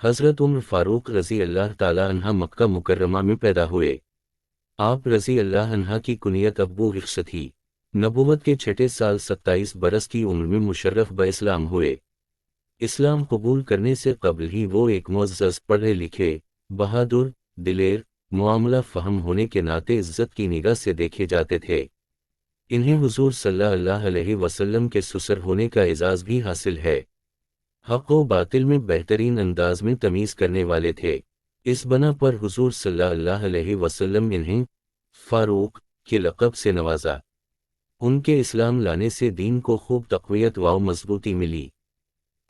حضرت عمر فاروق رضی اللہ تعالیٰ عنہ مکہ مکرمہ میں پیدا ہوئے۔ آپ رضی اللہ عنہ کی کنیت ابو حفص تھی۔ نبوت کے چھٹے سال 27 برس کی عمر میں مشرف باسلام ہوئے۔ اسلام قبول کرنے سے قبل ہی وہ ایک معزز، پڑھے لکھے، بہادر، دلیر، معاملہ فہم ہونے کے ناطے عزت کی نگاہ سے دیکھے جاتے تھے۔ انہیں حضور صلی اللہ علیہ وسلم کے سسر ہونے کا اعزاز بھی حاصل ہے۔ حق و باطل میں بہترین انداز میں تمیز کرنے والے تھے۔ اس بنا پر حضور صلی اللہ علیہ وسلم انہیں فاروق کے لقب سے نوازا۔ ان کے اسلام لانے سے دین کو خوب تقویت و مضبوطی ملی۔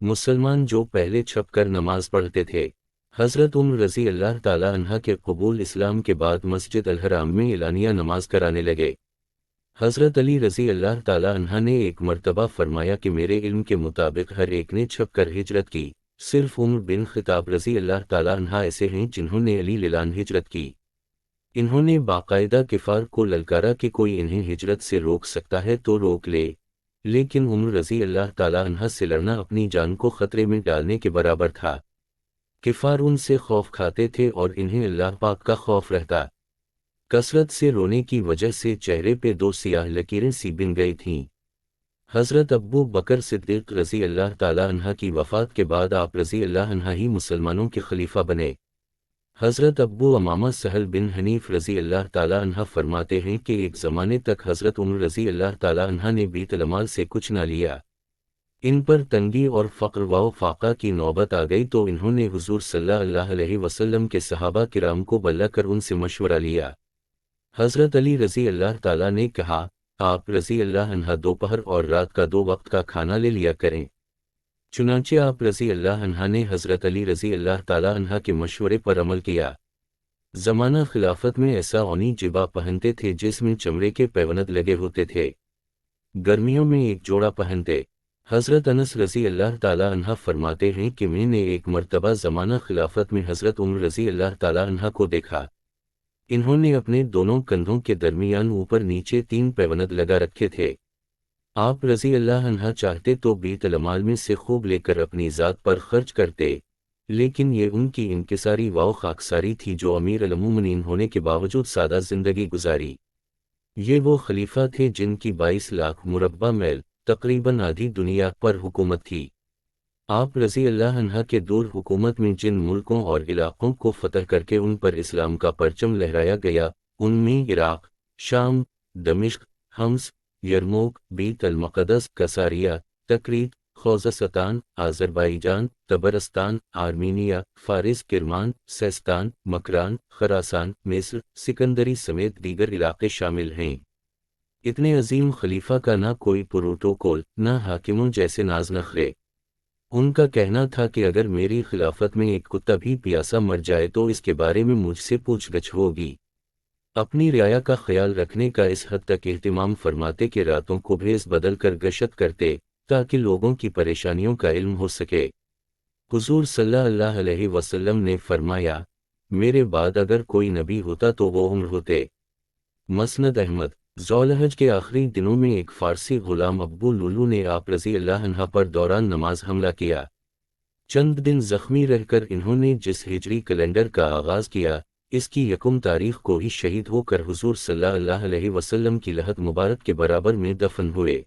مسلمان جو پہلے چھپ کر نماز پڑھتے تھے، حضرت عمر رضی اللہ تعالیٰ عنہ کے قبول اسلام کے بعد مسجد الحرام میں اعلانیہ نماز کرانے لگے۔ حضرت علی رضی اللہ تعالیٰ عنہ نے ایک مرتبہ فرمایا کہ میرے علم کے مطابق ہر ایک نے چھپ کر ہجرت کی، صرف عمر بن خطاب رضی اللہ تعالیٰ عنہ ایسے ہیں جنہوں نے علی لعان ہجرت کی۔ انہوں نے باقاعدہ کفار کو للکارا کہ کوئی انہیں ہجرت سے روک سکتا ہے تو روک لے، لیکن عمر رضی اللہ تعالیٰ عنہ سے لڑنا اپنی جان کو خطرے میں ڈالنے کے برابر تھا۔ کفار ان سے خوف کھاتے تھے اور انہیں اللہ پاک کا خوف رہتا۔ کثرت سے رونے کی وجہ سے چہرے پہ 2 سیاہ لکیریں سی بن گئی تھیں۔ حضرت ابو بکر صدیق رضی اللہ تعالیٰ عنہ کی وفات کے بعد آپ رضی اللہ عنہ ہی مسلمانوں کے خلیفہ بنے۔ حضرت ابو امامہ سہل بن حنیف رضی اللہ تعالیٰ عنہ فرماتے ہیں کہ ایک زمانے تک حضرت عمر رضی اللہ تعالیٰ عنہ نے بیت المال سے کچھ نہ لیا۔ ان پر تنگی اور فقر و فاقہ کی نوبت آ گئی تو انہوں نے حضور صلی اللہ علیہ وسلم کے صحابہ کرام کو بلا کر ان سے مشورہ لیا۔ حضرت علی رضی اللہ تعالیٰ نے کہا، آپ رضی اللہ عنہ دوپہر اور رات کا 2 وقت کا کھانا لے لیا کریں۔ چنانچہ آپ رضی اللہ عنہ نے حضرت علی رضی اللہ تعالیٰ عنہ کے مشورے پر عمل کیا۔ زمانہ خلافت میں ایسا اونی جبہ پہنتے تھے جس میں چمڑے کے پیوند لگے ہوتے تھے۔ گرمیوں میں ایک جوڑا پہنتے۔ حضرت انس رضی اللہ تعالیٰ عنہ فرماتے ہیں کہ میں نے ایک مرتبہ زمانہ خلافت میں حضرت عمر رضی اللہ تعالیٰ عنہ کو دیکھا۔ انہوں نے اپنے دونوں کندھوں کے درمیان اوپر نیچے 3 پیوند لگا رکھے تھے۔ آپ رضی اللہ عنہ چاہتے تو بیت المال میں سے خوب لے کر اپنی ذات پر خرچ کرتے، لیکن یہ ان کی انکساری و خاکساری تھی جو امیر المومنین ہونے کے باوجود سادہ زندگی گزاری۔ یہ وہ خلیفہ تھے جن کی 22 لاکھ مربع میل، تقریباً آدھی دنیا پر حکومت تھی۔ آپ رضی اللہ عنہ کے دور حکومت میں جن ملکوں اور علاقوں کو فتح کر کے ان پر اسلام کا پرچم لہرایا گیا، ان میں عراق، شام، دمشق، حمص، یرموک، بیت المقدس، کساریہ، Tikrit, Khuzestan, Azerbaijan, Tabaristan, Armenia, Fars, Kerman, Sistan, Makran, خراسان، مصر، سکندری سمیت دیگر علاقے شامل ہیں۔ اتنے عظیم خلیفہ کا نہ کوئی پروٹوکول، نہ حاکموں جیسے ناز نخرے۔ ان کا کہنا تھا کہ اگر میری خلافت میں ایک کتا بھی پیاسا مر جائے تو اس کے بارے میں مجھ سے پوچھ گچھ ہوگی۔ اپنی رعایا کا خیال رکھنے کا اس حد تک اہتمام فرماتے کہ راتوں کو بھیس بدل کر گشت کرتے تاکہ لوگوں کی پریشانیوں کا علم ہو سکے۔ حضور صلی اللہ علیہ وسلم نے فرمایا، میرے بعد اگر کوئی نبی ہوتا تو وہ عمر ہوتے۔ مسند احمد۔ ذوالحج کے آخری دنوں میں ایک فارسی غلام ابو لولو نے آپ رضی اللہ عنہ پر دوران نماز حملہ کیا۔ چند دن زخمی رہ کر انہوں نے جس ہجری کیلنڈر کا آغاز کیا، اس کی 1 تاریخ کو ہی شہید ہو کر حضور صلی اللہ علیہ وسلم کی لحد مبارک کے برابر میں دفن ہوئے۔